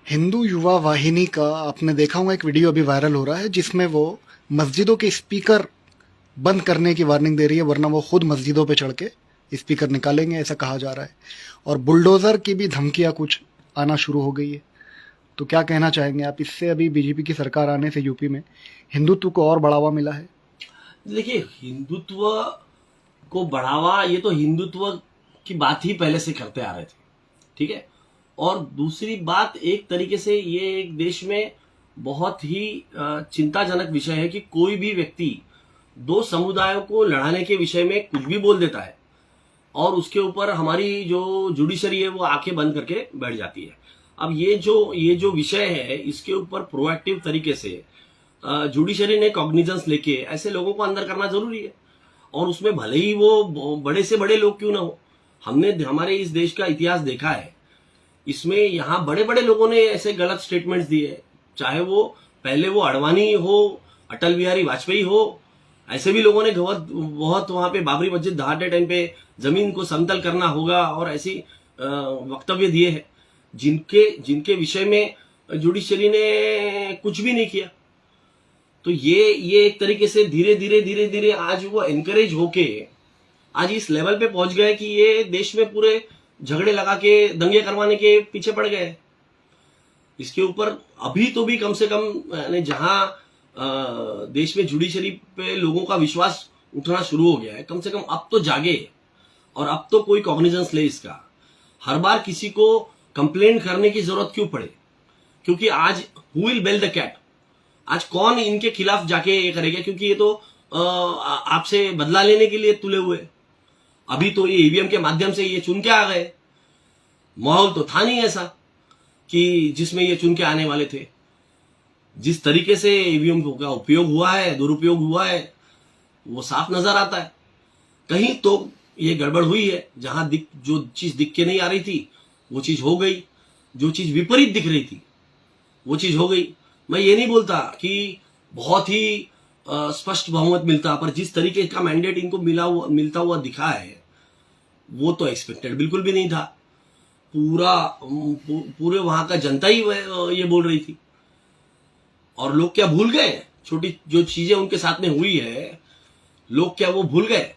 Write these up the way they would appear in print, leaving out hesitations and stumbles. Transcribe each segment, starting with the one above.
हिंदू युवा वाहिनी का आपने देखा होगा एक वीडियो अभी वायरल हो रहा है जिसमें वो मस्जिदों के स्पीकर बंद करने की वार्निंग दे रही है, वरना वो खुद मस्जिदों पे चढ़ के स्पीकर निकालेंगे, ऐसा कहा जा रहा है। और बुलडोजर की भी धमकियां कुछ आना शुरू हो गई है। तो क्या कहना चाहेंगे आप इससे? अभी बीजेपी की सरकार आने से यूपी में हिंदुत्व को और बढ़ावा मिला है। देखिए, हिंदुत्व को बढ़ावा, ये तो हिंदुत्व की बात ही पहले से करते आ रहे थे, ठीक है। और दूसरी बात, एक तरीके से ये एक देश में बहुत ही चिंताजनक विषय है कि कोई भी व्यक्ति दो समुदायों को लड़ाने के विषय में कुछ भी बोल देता है और उसके ऊपर हमारी जो जुडिशरी है वो आंखें बंद करके बैठ जाती है। अब ये जो विषय है, इसके ऊपर प्रोएक्टिव तरीके से जुडिशरी ने कॉग्निजेंस लेके ऐसे लोगों को अंदर करना जरूरी है। और उसमें भले ही वो बड़े से बड़े लोग क्यों ना हो, हमने हमारे इस देश का इतिहास देखा है, इसमें यहाँ बड़े बड़े लोगों ने ऐसे गलत स्टेटमेंट्स दिए, चाहे वो पहले वो अडवाणी हो, अटल बिहारी वाजपेयी हो, ऐसे भी लोगों ने बहुत बहुत वहां पे बाबरी मस्जिद दहाड़ते टाइम पे जमीन को समतल करना होगा और ऐसी वक्तव्य दिए हैं जिनके जिनके विषय में जुडिशरी ने कुछ भी नहीं किया। तो ये एक तरीके से धीरे धीरे आज वो एनकरेज होके आज इस लेवल पे पहुंच गए कि ये देश में पूरे झगड़े लगा के दंगे करवाने के पीछे पड़ गए। इसके ऊपर अभी तो भी कम से कम यानी जहां देश में जुडिशरी पे लोगों का विश्वास उठना शुरू हो गया है, कम से कम अब तो जागे और अब तो कोई कॉग्निजेंस ले इसका। हर बार किसी को कंप्लेन करने की जरूरत क्यों पड़े? क्योंकि आज who will bell the cat, आज कौन इनके खिलाफ जाके ये करेगा? क्योंकि ये तो आपसे बदला लेने के लिए तुले हुए। अभी तो ये ईवीएम के माध्यम से ये चुन के आ गए, माहौल तो था नहीं ऐसा कि जिसमें ये चुन के आने वाले थे। जिस तरीके से ईवीएम का उपयोग हुआ है, दुरुपयोग हुआ है, वो साफ नजर आता है। कहीं तो ये गड़बड़ हुई है, जहां जो चीज दिख के नहीं आ रही थी वो चीज हो गई, जो चीज विपरीत दिख रही थी वो चीज हो गई। मैं ये नहीं बोलता कि बहुत ही स्पष्ट बहुमत मिलता, पर जिस तरीके का मैंडेट इनको मिलता हुआ दिखा है वो तो एक्सपेक्टेड बिल्कुल भी नहीं था। पूरे वहां का जनता ही ये बोल रही थी। और लोग क्या भूल गए? छोटी जो चीजें उनके साथ में हुई है, लोग क्या वो भूल गए?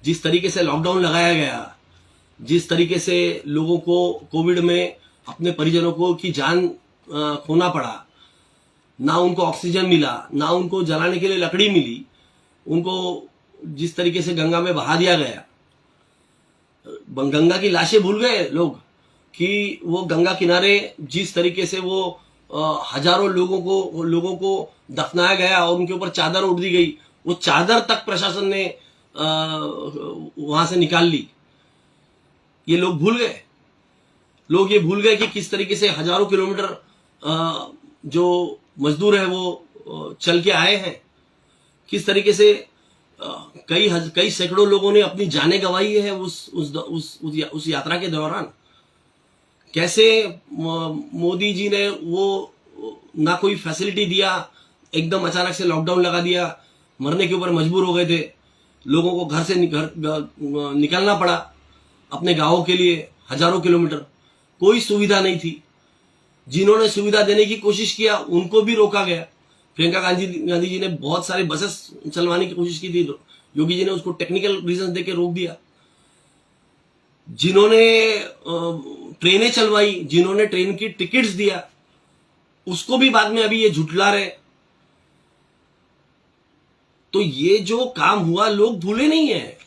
जिस तरीके से लॉकडाउन लगाया गया, जिस तरीके से लोगों को कोविड में अपने परिजनों को की जान खोना पड़ा, ना उनको ऑक्सीजन मिला, ना उनको जलाने के लिए लकड़ी मिली, उनको जिस तरीके से गंगा में बहा दिया गया, गंगा की लाशें भूल गए लोग कि वो गंगा किनारे जिस तरीके से वो हजारों लोगों को दफनाया गया और उनके ऊपर चादर उड़ दी गई, वो चादर तक प्रशासन ने वहां से निकाल ली। ये लोग भूल गए। लोग ये भूल गए कि किस तरीके से हजारों किलोमीटर जो मजदूर है वो चल के आए हैं, किस तरीके से कई सैकड़ों लोगों ने अपनी जानें गंवाई है उस यात्रा के दौरान। कैसे मोदी जी ने वो ना कोई फैसिलिटी दिया, एकदम अचानक से लॉकडाउन लगा दिया, मरने के ऊपर मजबूर हो गए थे, लोगों को घर से निकलना पड़ा अपने गांवों के लिए हजारों किलोमीटर, कोई सुविधा नहीं थी। जिन्होंने सुविधा देने की कोशिश किया उनको भी रोका गया। प्रियंका गांधी जी ने बहुत सारे बसेस चलवाने की कोशिश की थी, योगी जी ने उसको टेक्निकल रीजन देके रोक दिया। जिन्होंने ट्रेनें चलवाई, जिन्होंने ट्रेन की टिकट्स दिया, उसको भी बाद में अभी ये झुठला रहे। तो ये जो काम हुआ लोग भूले नहीं है।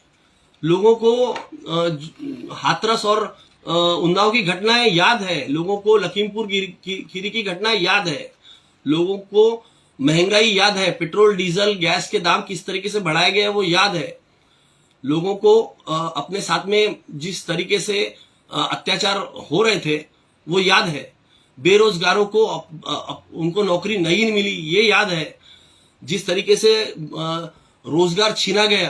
लोगों को हाथरस और उन्नाव की घटनाएं याद है, लोगों को लखीमपुर खीरी की घटनाएं याद है, लोगों को महंगाई याद है, पेट्रोल डीजल गैस के दाम किस तरीके से बढ़ाए गए वो याद है, लोगों को अपने साथ में जिस तरीके से अत्याचार हो रहे थे वो याद है, बेरोजगारों को उनको नौकरी नहीं मिली ये याद है, जिस तरीके से रोजगार छीना गया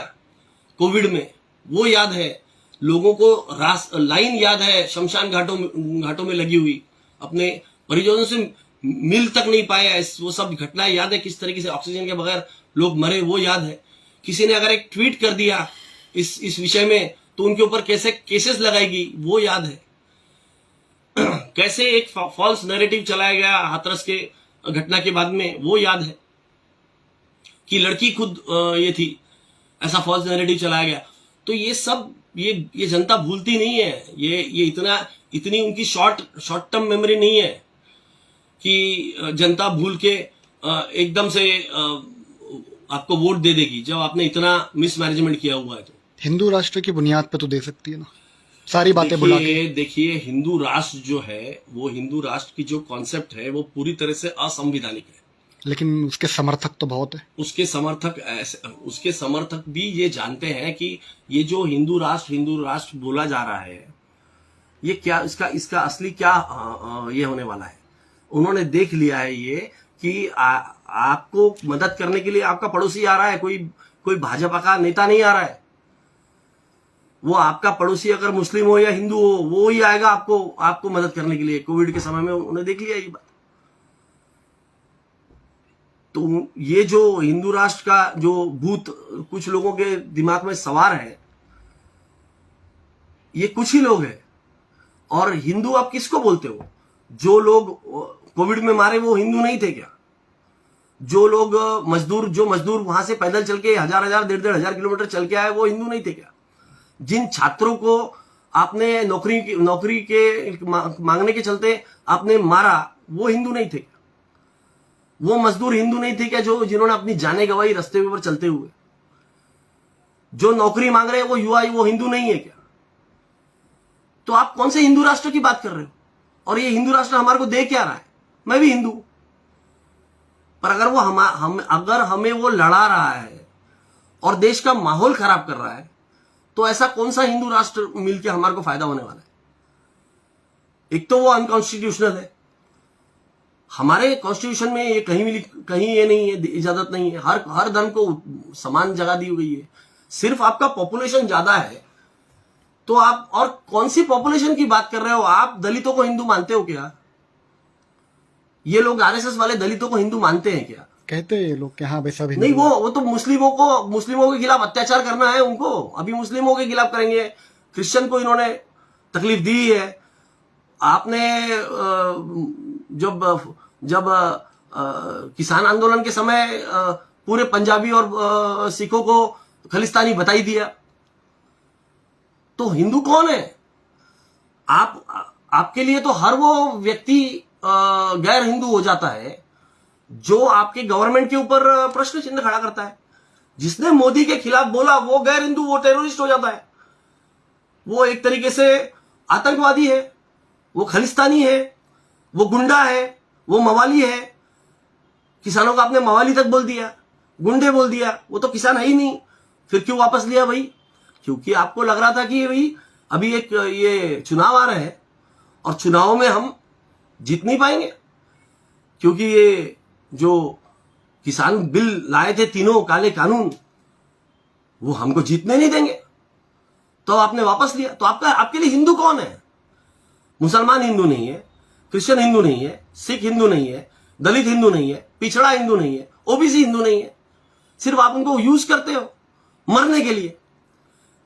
कोविड में वो याद है, लोगों को लाइन याद है शमशान घाटों में लगी हुई, अपने परिजनों से मिल तक नहीं पाए, वो सब घटनाएं याद है, किस तरीके से ऑक्सीजन के बगैर लोग मरे वो याद है। किसी ने अगर एक ट्वीट कर दिया इस विषय में तो उनके ऊपर कैसे केसेस लगाएगी वो याद है। कैसे एक फॉल्स नैरेटिव चलाया गया हाथरस के घटना के बाद में, वो याद है कि लड़की खुद ये थी, ऐसा फॉल्स नैरेटिव चलाया गया। तो ये सब ये जनता भूलती नहीं है। ये इतनी उनकी शॉर्ट टर्म मेमोरी नहीं है कि जनता भूल के एकदम से आपको वोट दे देगी जब आपने इतना मिसमैनेजमेंट किया हुआ है। तो हिंदू राष्ट्र की बुनियाद पे तो दे सकती है ना, सारी बातें बुला के। देखिए हिंदू राष्ट्र जो है, वो हिंदू राष्ट्र की जो कॉन्सेप्ट है वो पूरी तरह से असंवैधानिक है। लेकिन उसके समर्थक तो बहुत है। उसके समर्थक भी ये जानते हैं कि ये जो हिंदू राष्ट्र बोला जा रहा है, ये क्या इसका असली क्या ये होने वाला है। उन्होंने देख लिया है ये कि आपको मदद करने के लिए आपका पड़ोसी आ रहा है, कोई भाजपा का नेता नहीं आ रहा है। वो आपका पड़ोसी अगर मुस्लिम हो या हिंदू हो, वो ही आएगा आपको मदद करने के लिए। कोविड के समय में उन्होंने देख लिया ये बात। तो ये जो हिंदू राष्ट्र का जो भूत कुछ लोगों के दिमाग में सवार है, ये कुछ ही लोग हैं। और हिंदू आप किसको बोलते हो? जो लोग कोविड में मारे वो हिंदू नहीं थे क्या? जो लोग मजदूर वहां से पैदल चल के 1000 1,500 किलोमीटर चल के आए, वो हिंदू नहीं थे क्या? जिन छात्रों को आपने नौकरी के मांगने के चलते आपने मारा, वो हिंदू नहीं थे क्या? वो मजदूर हिंदू नहीं थे क्या जिन्होंने अपनी जानें गंवाई रास्ते पर चलते हुए? जो नौकरी मांग रहे हैं वो युवा, वो हिंदू नहीं है क्या? तो आप कौन से हिंदू राष्ट्र की बात कर रहे हो? और ये हिंदू राष्ट्र हमारे को दे क्या रहा है? मैं भी हिंदू, पर अगर वो अगर हमें वो लड़ा रहा है और देश का माहौल खराब कर रहा है, तो ऐसा कौन सा हिंदू राष्ट्र मिलकर हमारे को फायदा होने वाला है? एक तो वो अनकॉन्स्टिट्यूशनल है। हमारे कॉन्स्टिट्यूशन में ये कहीं ये नहीं है, इजाजत नहीं है। हर धर्म को समान जगह दी गई है। सिर्फ आपका पॉपुलेशन ज्यादा है तो आप, और कौन सी पॉपुलेशन की बात कर रहे हो आप? दलितों को हिंदू मानते हो क्या? ये लोग आरएसएस वाले दलितों को हिंदू मानते हैं क्या? कहते हैं ये लोग कि हाँ वैसा भी नहीं, वो तो मुस्लिमों के खिलाफ अत्याचार करना है उनको। अभी मुस्लिमों के खिलाफ करेंगे, क्रिश्चियन को इन्होंने तकलीफ दी है। आपने जब किसान आंदोलन के समय पूरे पंजाबी और सिखों को खलिस्तानी बताई दिया, तो हिंदू कौन है? आपके लिए तो हर वो व्यक्ति गैर हिंदू हो जाता है जो आपके गवर्नमेंट के ऊपर प्रश्न चिन्ह खड़ा करता है। जिसने मोदी के खिलाफ बोला वो गैर हिंदू, वो टेररिस्ट हो जाता है। वो एक तरीके से आतंकवादी है, वो खलिस्तानी है, वो गुंडा है, वो मवाली है। किसानों का आपने मवाली तक बोल दिया, गुंडे बोल दिया। वो तो किसान है ही नहीं। फिर क्यों वापस लिया भाई? क्योंकि आपको लग रहा था कि भाई अभी एक ये चुनाव आ रहे हैं और चुनाव में हम जीत नहीं पाएंगे, क्योंकि ये जो किसान बिल लाए थे, तीनों काले कानून, वो हमको जीतने नहीं देंगे, तो आपने वापस लिया। तो आपके लिए हिंदू कौन है? मुसलमान हिंदू नहीं है, क्रिश्चियन हिंदू नहीं है, सिख हिंदू नहीं है, दलित हिंदू नहीं है, पिछड़ा हिंदू नहीं है, ओबीसी हिंदू नहीं है। सिर्फ आप उनको यूज करते हो मरने के लिए।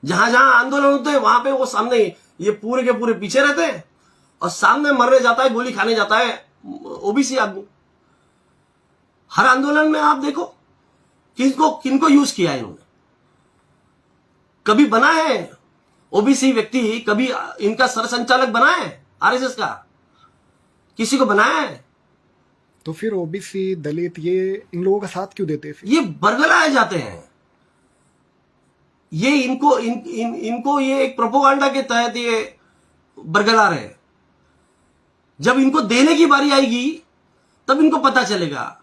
जहां जहां आंदोलन होते हैं वहां पे वो सामने ये पूरे के पूरे पीछे रहते हैं और सामने मरने जाता है, गोली खाने जाता है ओबीसी आदमी। हर आंदोलन में आप देखो किनको यूज किया है इन्होंने। कभी बना है ओबीसी व्यक्ति, कभी इनका सरसंचालक बना है आरएसएस का? किसी को बनाया है? तो फिर ओबीसी दलित ये इन लोगों का साथ क्यों देते हैं? ये बरगलाए जाते हैं। ये इनको ये एक प्रोपोगंडा के तहत ये बरगला रहे हैं। जब इनको देने की बारी आएगी तब इनको पता चलेगा।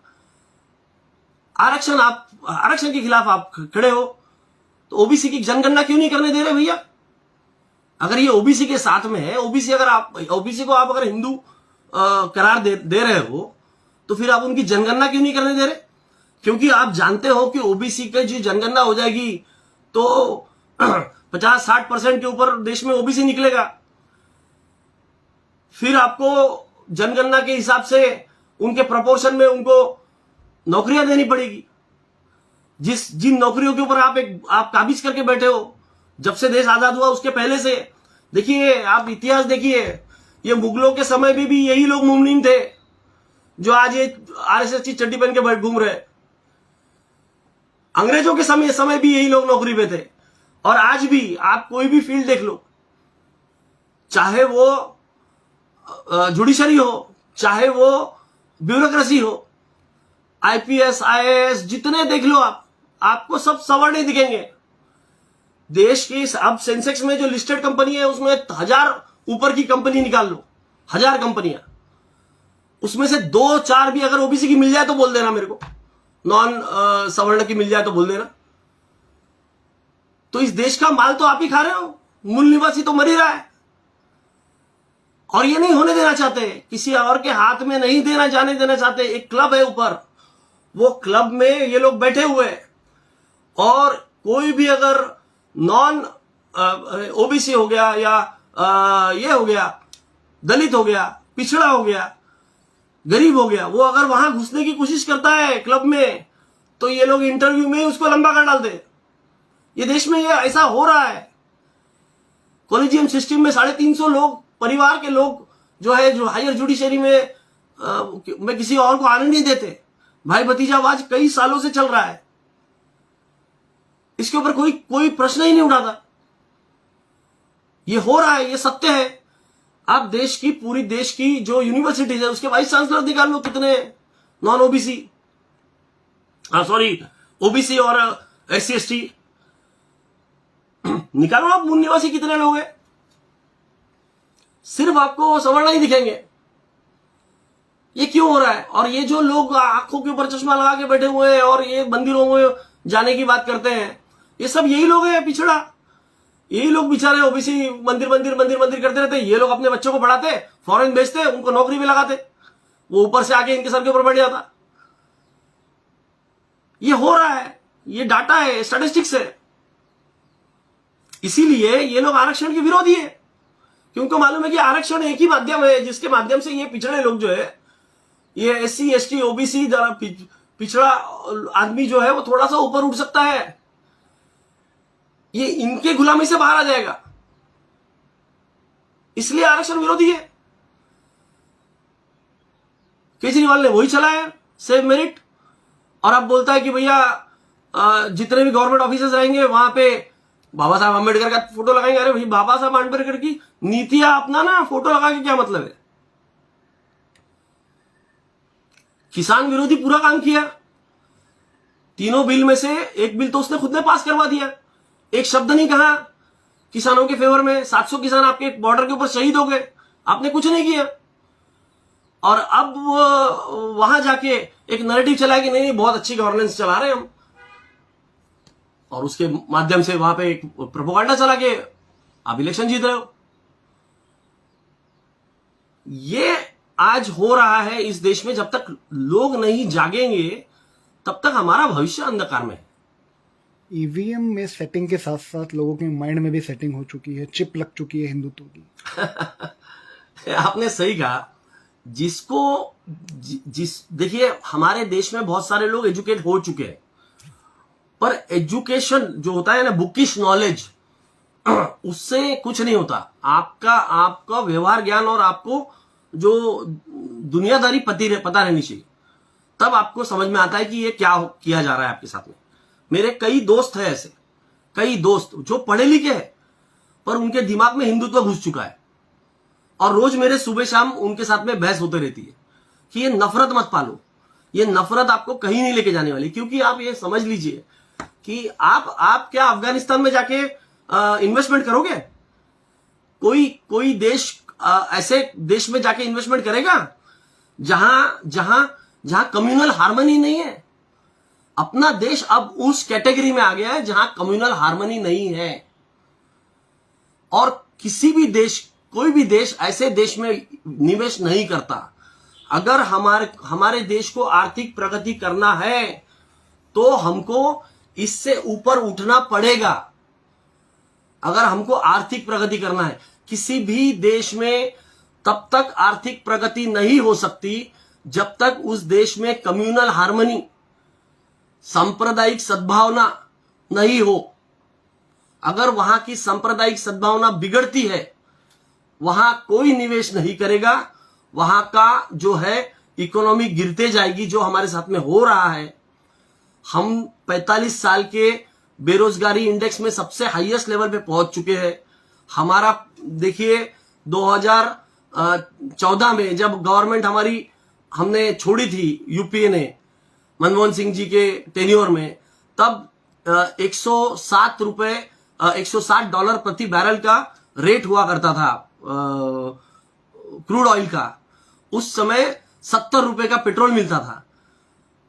आरक्षण के खिलाफ आप खड़े हो तो ओबीसी की जनगणना क्यों नहीं करने दे रहे भैया? अगर ये ओबीसी के साथ में है, ओबीसी को आप अगर हिंदू करार दे रहे हो, तो फिर आप उनकी जनगणना क्यों नहीं करने दे रहे? क्योंकि आप जानते हो कि ओबीसी की जो जनगणना हो जाएगी तो 50-60% के ऊपर देश में ओबीसी निकलेगा। फिर आपको जनगणना के हिसाब से उनके प्रोपोर्शन में उनको नौकरियां देनी पड़ेगी। जिन नौकरियों के ऊपर आप काबिज करके बैठे हो जब से देश आजाद हुआ उसके पहले से। देखिए, आप इतिहास देखिए, ये मुगलों के समय में भी यही लोग मुमनीन थे जो आज ये आरएसएस की चड्डी पहन के घूम रहे। अंग्रेजों के समय भी यही लोग नौकरी पे थे। और आज भी आप कोई भी फील्ड देख लो, चाहे वो जुडिशरी हो, चाहे वो ब्यूरोक्रेसी हो, आईपीएस आईएएस जितने देख लो आपको सब सवर्ण ही दिखेंगे। देश की अब सेंसेक्स में जो लिस्टेड कंपनी है उसमें 1000 ऊपर की कंपनी निकाल लो, 1000 कंपनियां, उसमें से 2-4 भी अगर ओबीसी की मिल जाए तो बोल देना मेरे को, नॉन सवर्ण की मिल जाए तो बोल देना। तो इस देश का माल तो आप ही खा रहे हो, मूल निवासी तो मर ही रहा है। और ये नहीं होने देना चाहते, किसी और के हाथ में नहीं जाने देना चाहते। एक क्लब है ऊपर, वो क्लब में ये लोग बैठे हुए हैं, और कोई भी अगर नॉन ओबीसी हो गया या ये हो गया, दलित हो गया, पिछड़ा हो गया, गरीब हो गया, वो अगर वहां घुसने की कोशिश करता है क्लब में, तो ये लोग इंटरव्यू में ही उसको लंबा कर डालते। ये देश में ये ऐसा हो रहा है। कॉलेजियम सिस्टम में 350 लोग, परिवार के लोग जो है, जो हायर जुडिशरी में किसी और को आने नहीं देते। भाई भतीजावाज कई सालों से चल रहा है, इसके ऊपर कोई प्रश्न ही नहीं उठाता। ये हो रहा है, ये सत्य है। आप देश की, पूरी देश की जो यूनिवर्सिटीज है उसके वाइस चांसलर निकाल लो, कितने नॉन ओबीसी, सॉरी ओबीसी और एससी एसटी निकालो। आप मूल निवासी कितने लोग हैं? सिर्फ आपको सवर्ण ही दिखेंगे। ये क्यों हो रहा है? और ये जो लोग आंखों के ऊपर चश्मा लगा के बैठे हुए हैं और ये मंदिरों में जाने की बात करते हैं, ये सब यही लोग हैं पिछड़ा। यही लोग बेचारे ओबीसी मंदिर करते रहते। ये लोग अपने बच्चों को पढ़ाते, फॉरेन भेजते, उनको नौकरी भी लगाते, वो ऊपर से आके इनके सर के ऊपर बैठ जाता। ये हो रहा है, ये डाटा है, स्टैटिस्टिक्स है। इसीलिए ये लोग आरक्षण के विरोधी है, क्योंकि मालूम है कि आरक्षण एक ही माध्यम है जिसके माध्यम से ये पिछड़े लोग जो है, ये एससी एसटी ओबीसी पिछड़ा आदमी जो है वो थोड़ा सा ऊपर उठ सकता है। ये इनके गुलामी से बाहर आ जाएगा, इसलिए आरक्षण विरोधी है। केजरीवाल ने वही चलाया, सेव मेरिट। और अब बोलता है कि भैया जितने भी गवर्नमेंट ऑफिसर्स रहेंगे वहां पे बाबा साहब अम्बेडकर का फोटो लगाएंगे। अरे भाई, बाबा साहब अम्बेडकर की नीतियां अपना ना, फोटो लगा के क्या मतलब है? किसान विरोधी पूरा काम किया। तीनों बिल में से एक बिल तो उसने खुद ने पास करवा दिया, एक शब्द नहीं कहा किसानों के फेवर में। 700 किसान आपके बॉर्डर के ऊपर शहीद हो गए, आपने कुछ नहीं किया। और अब वहां जाके एक नैरेटिव चला कि नहीं, बहुत अच्छी गवर्नेंस चला रहे हैं हम, और उसके माध्यम से वहां पे एक प्रोपेगेंडा चला के आप इलेक्शन जीत रहे हो। ये आज हो रहा है इस देश में। जब तक लोग नहीं जागेंगे तब तक हमारा भविष्य अंधकार में है। ईवीएम में सेटिंग के साथ साथ लोगों के माइंड में भी सेटिंग हो चुकी है, चिप लग चुकी है हिंदुत्व की। आपने सही कहा। देखिए, हमारे देश में बहुत सारे लोग एजुकेट हो चुके हैं, पर एजुकेशन जो होता है ना, बुकिश नॉलेज, उससे कुछ नहीं होता। आपका व्यवहार ज्ञान और आपको जो दुनियादारी पता रहनी चाहिए, तब आपको समझ में आता है कि ये क्या किया जा रहा है आपके साथ में। मेरे कई दोस्त हैं ऐसे, कई दोस्त जो पढ़े लिखे हैं पर उनके दिमाग में हिंदुत्व घुस चुका है, और रोज मेरे सुबह शाम उनके साथ में बहस होते रहती है कि ये नफरत मत पालो, ये नफरत आपको कहीं नहीं लेके जाने वाली। क्योंकि आप ये समझ लीजिए कि आप क्या अफगानिस्तान में जाके इन्वेस्टमेंट करोगे? कोई देश ऐसे देश में जाके इन्वेस्टमेंट करेगा जहां कम्युनल हार्मनी नहीं है? अपना देश अब उस कैटेगरी में आ गया है जहां कम्युनल हार्मनी नहीं है। और किसी भी देश, कोई भी देश ऐसे देश में निवेश नहीं करता। अगर हमारे देश को आर्थिक प्रगति करना है तो हमको इससे ऊपर उठना पड़ेगा। अगर हमको आर्थिक प्रगति करना है, किसी भी देश में तब तक आर्थिक प्रगति नहीं हो सकती जब तक उस देश में कम्युनल हार्मनी, सांप्रदायिक सद्भावना नहीं हो। अगर वहां की सांप्रदायिक सद्भावना बिगड़ती है वहां कोई निवेश नहीं करेगा, वहां का जो है इकोनॉमी गिरते जाएगी, जो हमारे साथ में हो रहा है। हम 45 साल के बेरोजगारी इंडेक्स में सबसे हाईएस्ट लेवल पे पहुंच चुके हैं। हमारा देखिए 2014 में जब गवर्नमेंट हमारी हमने छोड़ी थी, यूपीए ने मनमोहन सिंह जी के टेन्योर में, तब 107 रुपए $160 प्रति बैरल का रेट हुआ करता था क्रूड ऑयल का। उस समय 70 रुपए का पेट्रोल मिलता था।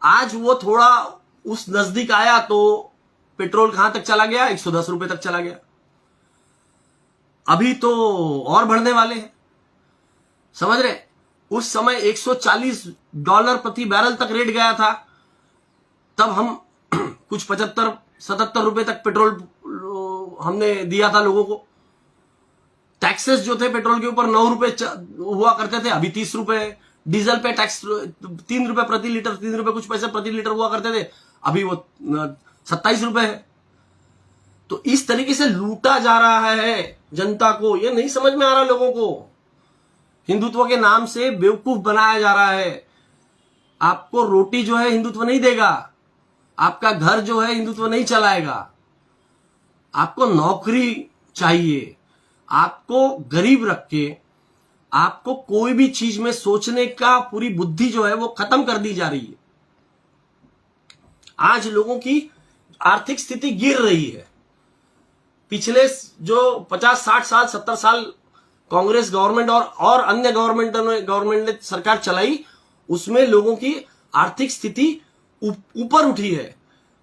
आज वो थोड़ा उस नजदीक आया तो पेट्रोल कहां तक चला गया? 110 रुपए तक चला गया। अभी तो और बढ़ने वाले हैं, समझ रहे? उस समय $140 प्रति बैरल तक रेट गया था, तब हम कुछ 75-77 रुपए तक पेट्रोल हमने दिया था लोगों को। टैक्सेस जो थे पेट्रोल के ऊपर 9 रुपए हुआ करते थे, अभी 30 रुपए। डीजल पे टैक्स 3 रुपए प्रति लीटर, 3 रुपए कुछ पैसे प्रति लीटर हुआ करते थे, अभी वो 27 रुपए है। तो इस तरीके से लूटा जा रहा है जनता को। ये नहीं समझ में आ रहा लोगों को। हिंदुत्व के नाम से बेवकूफ बनाया जा रहा है। आपको रोटी जो है हिंदुत्व नहीं देगा, आपका घर जो है हिंदुत्व नहीं चलाएगा। आपको नौकरी चाहिए, आपको गरीब रख के आपको कोई भी चीज में सोचने का पूरी बुद्धि जो है वो खत्म कर दी जा रही है। आज लोगों की आर्थिक स्थिति गिर रही है। पिछले जो 50-60 साल 70 साल कांग्रेस गवर्नमेंट और अन्य गवर्नमेंट ने सरकार चलाई, उसमें लोगों की आर्थिक स्थिति ऊपर उठी है।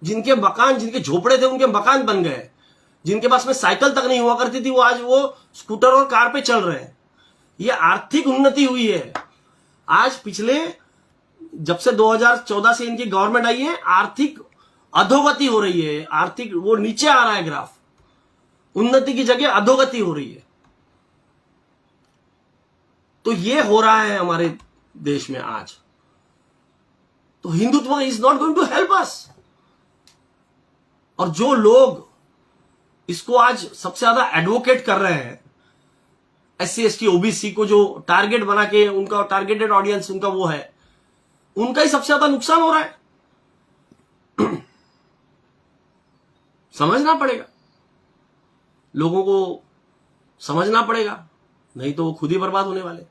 जिनके मकान, जिनके झोपड़े थे, उनके मकान बन गए। जिनके पास में साइकिल तक नहीं हुआ करती थी, वो आज वो स्कूटर और कार पे चल रहे हैं। ये आर्थिक उन्नति हुई है। आज पिछले जब से 2014 से इनकी गवर्नमेंट आई है, आर्थिक अधोगति हो रही है। आर्थिक वो नीचे आ रहा है ग्राफ, उन्नति की जगह अधोगति हो रही है। तो ये हो रहा है हमारे देश में आज। तो Hindutva is not going to help us. और जो लोग इसको आज सबसे ज्यादा एडवोकेट कर रहे हैं, SC ST OBC को जो टारगेट बना के, उनका टारगेटेड ऑडियंस उनका वो है, उनका ही सबसे ज्यादा नुकसान हो रहा है। समझना पड़ेगा, लोगों को समझना पड़ेगा, नहीं तो वो खुद ही बर्बाद होने वाले।